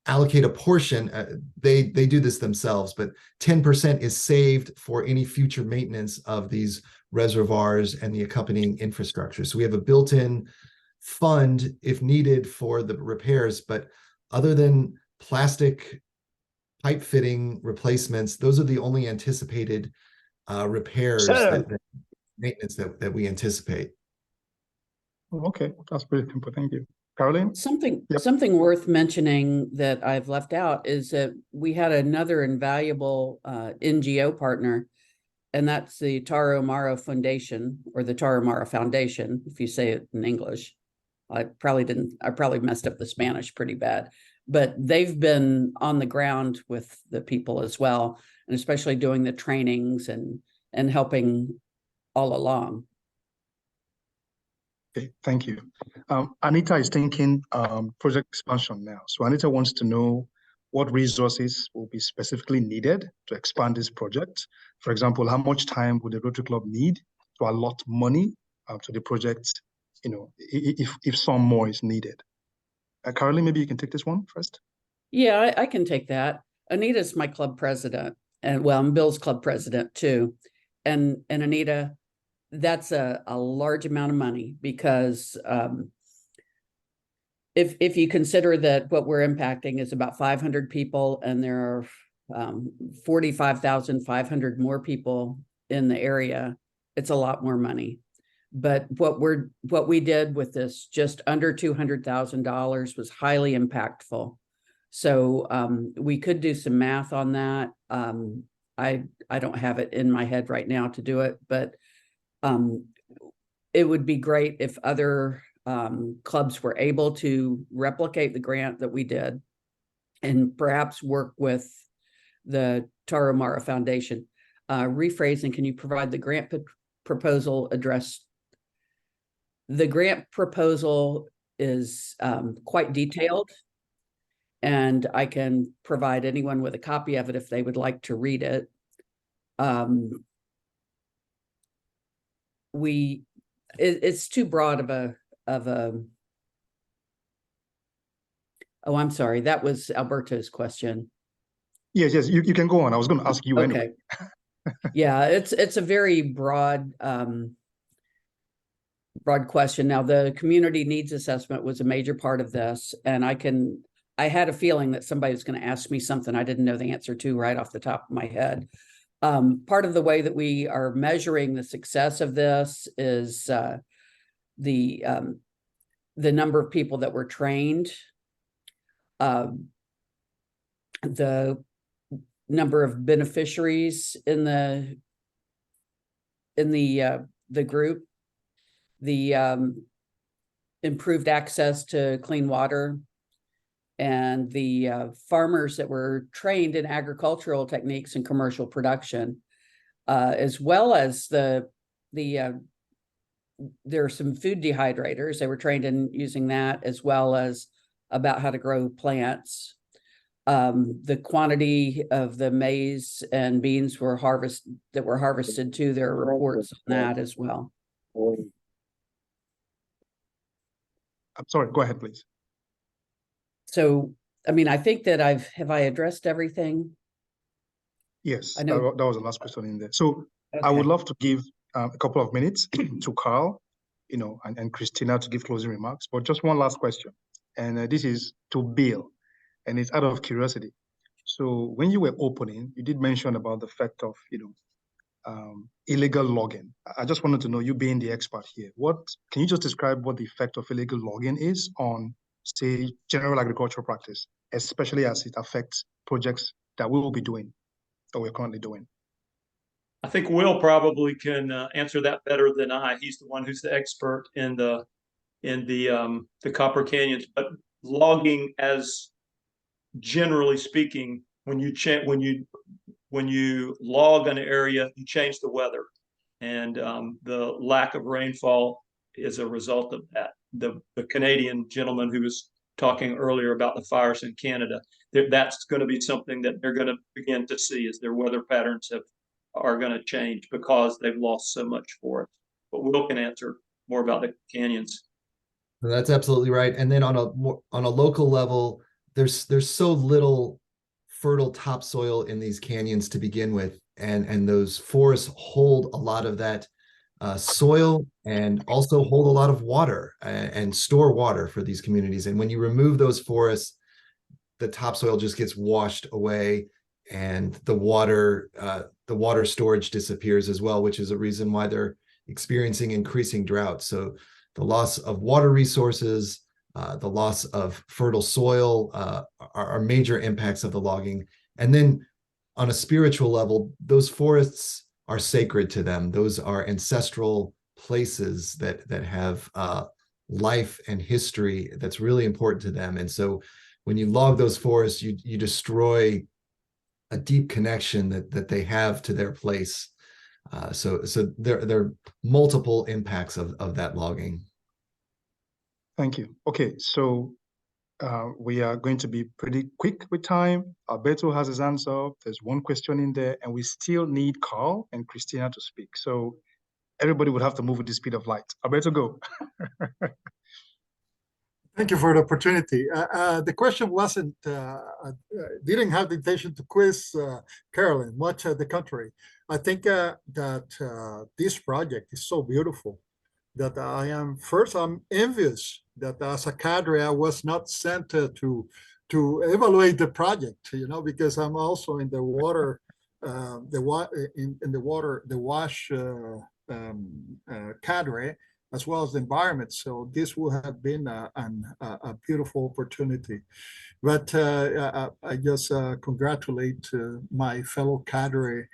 allocate a portion. They do this themselves, but 10% is saved for any future maintenance of these reservoirs and the accompanying infrastructure. So we have a built-in fund if needed for the repairs, but other than plastic pipe fitting replacements, those are the only anticipated repairs that maintenance that we anticipate. Okay, that's pretty simple. Thank you. Caroline? Something Yep. something worth mentioning that I've left out is that we had another invaluable NGO partner, and that's the Tarahumara Foundation, or the Tarahumara Foundation, if you say it in English. I probably messed up the Spanish pretty bad, but they've been on the ground with the people as well, and especially doing the trainings and helping all along. Okay, thank you. Anita is thinking project expansion now. So Anita wants to know what resources will be specifically needed to expand this project. For example, how much time would the Rotary Club need to allot money to the project, you know, if some more is needed. Caroline, maybe you can take this one first. Yeah, I can take that. Anita's my club president, and well, I'm Bill's club president too. And Anita, that's a large amount of money, because if you consider that what we're impacting is about 500 people, and there are 45,500 more people in the area, it's a lot more money. But what we did with this, just under $200,000, was highly impactful. So we could do some math on that. I don't have it in my head right now to do it, but it would be great if other clubs were able to replicate the grant that we did, and perhaps work with the Tarahumara Foundation. Rephrasing, can you provide the grant proposal address? The grant proposal is quite detailed, and I can provide anyone with a copy of it if they would like to read it. It's too broad of a oh, I'm sorry, that was Alberto's question. Yes, you can go on. I was going to ask you anyway. Yeah, it's a very broad question. Now, the community needs assessment was a major part of this, and I had a feeling that somebody was going to ask me something I didn't know the answer to right off the top of my head. Part of the way that we are measuring the success of this is the number of people that were trained, the number of beneficiaries in the group, the improved access to clean water, and the farmers that were trained in agricultural techniques and commercial production, as well as there are some food dehydrators. They were trained in using that, as well as about how to grow plants. The quantity of the maize and beans were harvested too. There are reports on that as well. I'm sorry, go ahead, please. So, I mean, I think that have I addressed everything? Yes, I know. that was the last question in there. So Okay. I would love to give a couple of minutes to Carl, you know, and Christina to give closing remarks, but just one last question. And this is to Bill, and it's out of curiosity. So when you were opening, you did mention about the fact of, you know, illegal logging. I just wanted to know, you being the expert here, can you just describe what the effect of illegal logging is on, say, general agricultural practice, especially as it affects projects that we will be doing, or we're currently doing? I think Will probably can answer that better than I. He's the one who's the expert in the Copper Canyons. But logging, as generally speaking, when you log an area, you change the weather, and the lack of rainfall is a result of that. The Canadian gentleman who was talking earlier about the fires in Canada, that's going to be something that they're going to begin to see as their weather patterns are going to change because they've lost so much forest. But Will can answer more about the canyons. That's absolutely right. And then on a local level, there's so little fertile topsoil in these canyons to begin with, and those forests hold a lot of that soil and also hold a lot of water and store water for these communities. And when you remove those forests, the topsoil just gets washed away, and the water storage disappears as well, which is a reason why they're experiencing increasing drought. So the loss of water resources, the loss of fertile soil are major impacts of the logging. And then on a spiritual level, those forests are sacred to them. Those are ancestral places that have life and history that's really important to them. And so when you log those forests, you destroy a deep connection that they have to their place. So there are multiple impacts of that logging. Thank you. Okay, so we are going to be pretty quick with time. Alberto has his hands up. There's one question in there, and we still need Carl and Christina to speak. So everybody would have to move with the speed of light. Alberto, go. Thank you for the opportunity. The question didn't have the intention to quiz Carolyn, much the contrary. I think that this project is so beautiful that I'm envious that as a cadre, I was not sent to evaluate the project, because I'm also in the water, the WASH cadre, as well as the environment. So this would have been a beautiful opportunity. But I just congratulate my fellow cadre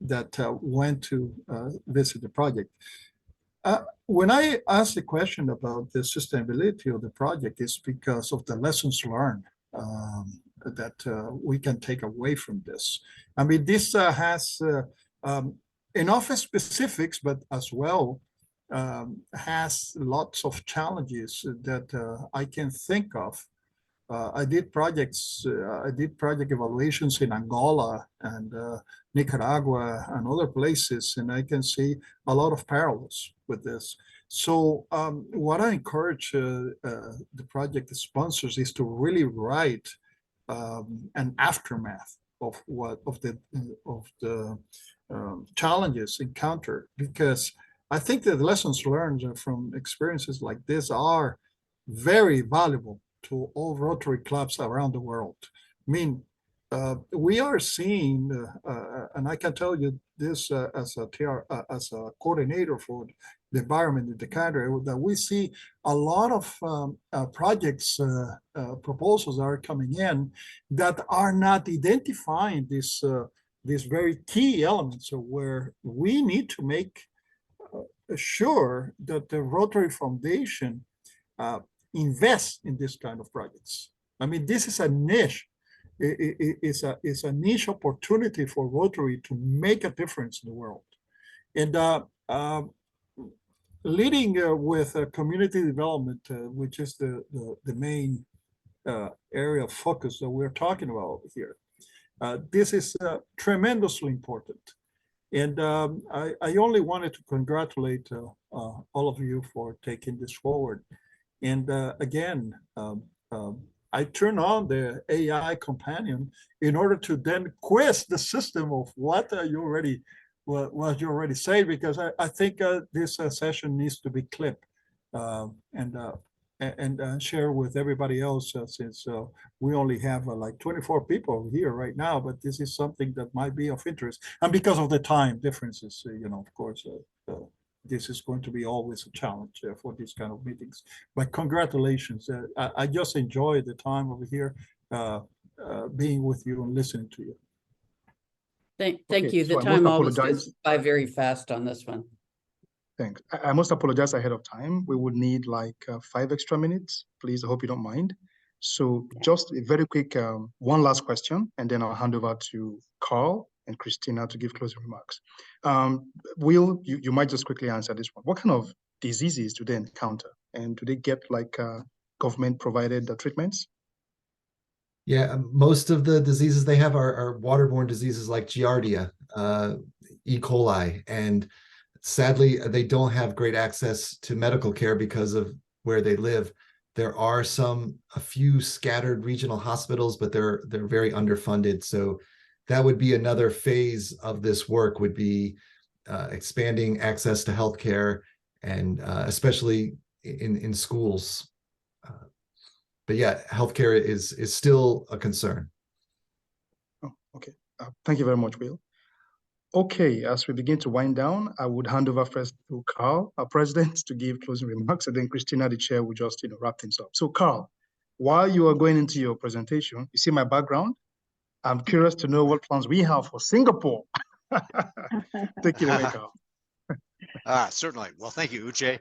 that went to visit the project. When I asked the question about the sustainability of the project, it's because of the lessons learned that we can take away from this. I mean, this has enough specifics, but as well has lots of challenges that I can think of. I did project evaluations in Angola and Nicaragua and other places, and I can see a lot of parallels with this. So what I encourage the project sponsors is to really write an aftermath of the challenges encountered, because I think that the lessons learned from experiences like this are very valuable to all Rotary clubs around the world. I mean, we are seeing, and I can tell you this as a coordinator for the environment in the cadre, that we see a lot of projects, proposals are coming in that are not identifying these very key elements of where we need to make sure that the Rotary Foundation invest in this kind of projects. I mean, this is a niche. It's a niche opportunity for Rotary to make a difference in the world. And leading with community development, which is the main area of focus that we're talking about here. This is tremendously important. And I only wanted to congratulate all of you for taking this forward. And again, I turn on the AI companion in order to then quiz the system of what you already say, because I think this session needs to be clipped and share with everybody else, since we only have like 24 people here right now, but this is something that might be of interest. And because of the time differences, of course, this is going to be always a challenge for these kind of meetings. But congratulations. I just enjoyed the time over here being with you and listening to you. Thank Okay, you. The so I must time always apologize. goes by very fast on this one. Thanks. I must apologize ahead of time. We would need like 5 extra minutes. Please, I hope you don't mind. So just a very quick one last question, and then I'll hand over to Carl and Christina to give closing remarks. Will, you might just quickly answer this one. What kind of diseases do they encounter? And do they get like government-provided treatments? Yeah, most of the diseases they have are waterborne diseases like Giardia, E. coli, and sadly, they don't have great access to medical care because of where they live. There are a few scattered regional hospitals, but they're very underfunded. So that would be another phase of this work, would be expanding access to healthcare, and especially in schools. But yeah, healthcare is still a concern. Oh, okay. Thank you very much, Will. Okay, as we begin to wind down, I would hand over first to Carl, our president, to give closing remarks, and then Christina, the chair, will just wrap things up. So Carl, while you are going into your presentation, you see my background? I'm curious to know what plans we have for Singapore. Take it away, Carl. Certainly. Well, thank you, Uche.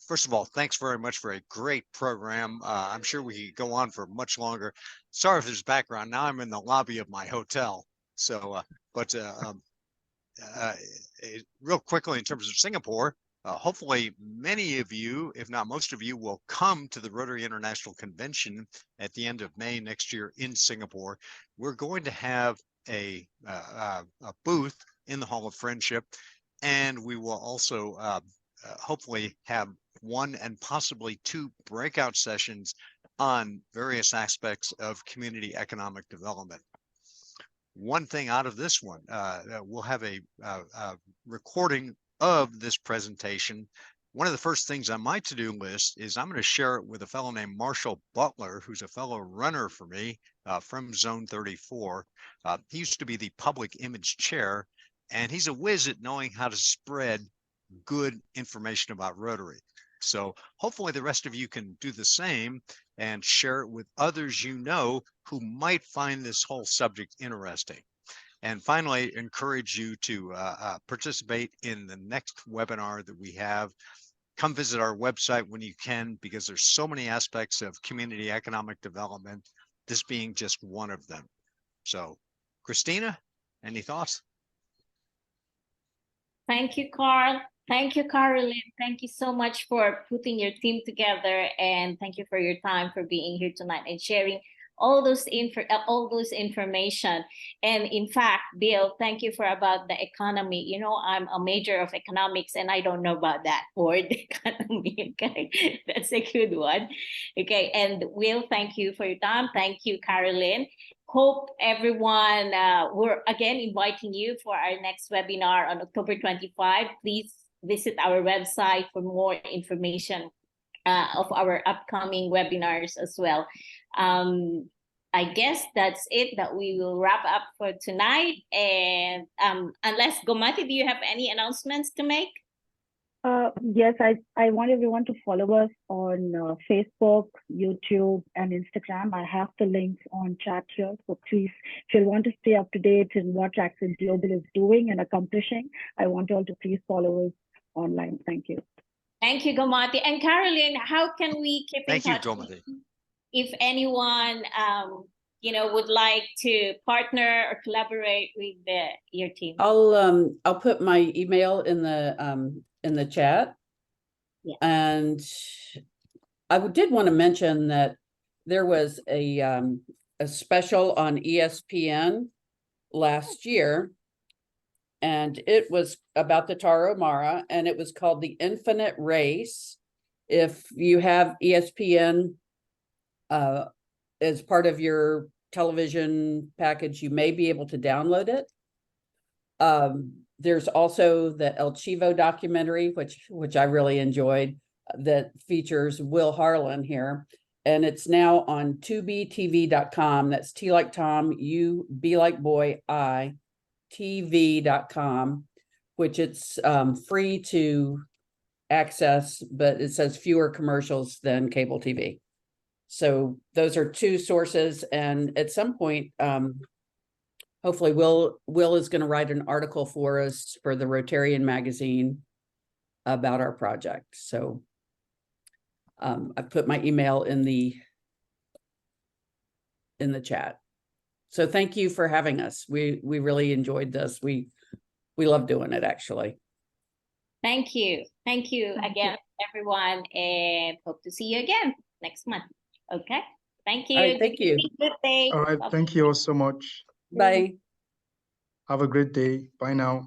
First of all, thanks very much for a great program. I'm sure we could go on for much longer. Sorry if there's background. Now I'm in the lobby of my hotel. So, real quickly, in terms of Singapore, hopefully many of you, if not most of you, will come to the Rotary International Convention at the end of May next year in Singapore. We're going to have a booth in the Hall of Friendship, and we will also hopefully have 1 and possibly 2 breakout sessions on various aspects of community economic development. One thing out of this one, we'll have a recording of this presentation. One of the first things on my to-do list is I'm going to share it with a fellow named Marshall Butler, who's a fellow runner for me from Zone 34. He used to be the public image chair, and he's a whiz at knowing how to spread good information about Rotary. So hopefully the rest of you can do the same and share it with others you know who might find this whole subject interesting. And finally, encourage you to participate in the next webinar that we have. Come visit our website when you can, because there's so many aspects of community economic development, this being just one of them. So, Christina, any thoughts? Thank you, Carl. Thank you, Caroline. Thank you so much for putting your team together, and thank you for your time, for being here tonight and sharing all those information. And in fact, Bill, thank you for about the economy. You know, I'm a major of economics, and I don't know about that word, economy. Okay, that's a good one. Okay, and Will, thank you for your time. Thank you, Caroline. Hope everyone, we're again inviting you for our next webinar on October 25. Please visit our website for more information of our upcoming webinars as well. I guess that's it, that we will wrap up for tonight. And unless, Gomati, do you have any announcements to make? Yes, I want everyone to follow us on Facebook, YouTube, and Instagram. I have the links on chat here. So please, if you want to stay up to date in what RAGCED Global is doing and accomplishing, I want you all to please follow us online. Thank you. Thank you, Gomati. And Caroline, how can we keep in touch? Thank you, Gomati. If anyone would like to partner or collaborate with your team? I'll put my email in the chat. Yeah. And I did want to mention that there was a special on ESPN last year, and it was about the Tarahumara, and it was called The Infinite Race. If you have ESPN as part of your television package, you may be able to download it. There's also the El Chivo documentary, which I really enjoyed, that features Will Harlan here. And it's now on tubetv.com. That's T like Tom, U, B like boy, I, TV.com, which it's free to access, but it says fewer commercials than cable TV. So those are 2 sources. And at some point, hopefully Will is going to write an article for us for the Rotarian magazine about our project. So I put my email in the chat. So thank you for having us. We really enjoyed this. We love doing it, actually. Thank you. Thank you again, everyone, and hope to see you again next month. Okay. Thank you. All right, thank you. Good day. All right. Bye-bye. Thank you all so much. Bye. Have a great day. Bye now.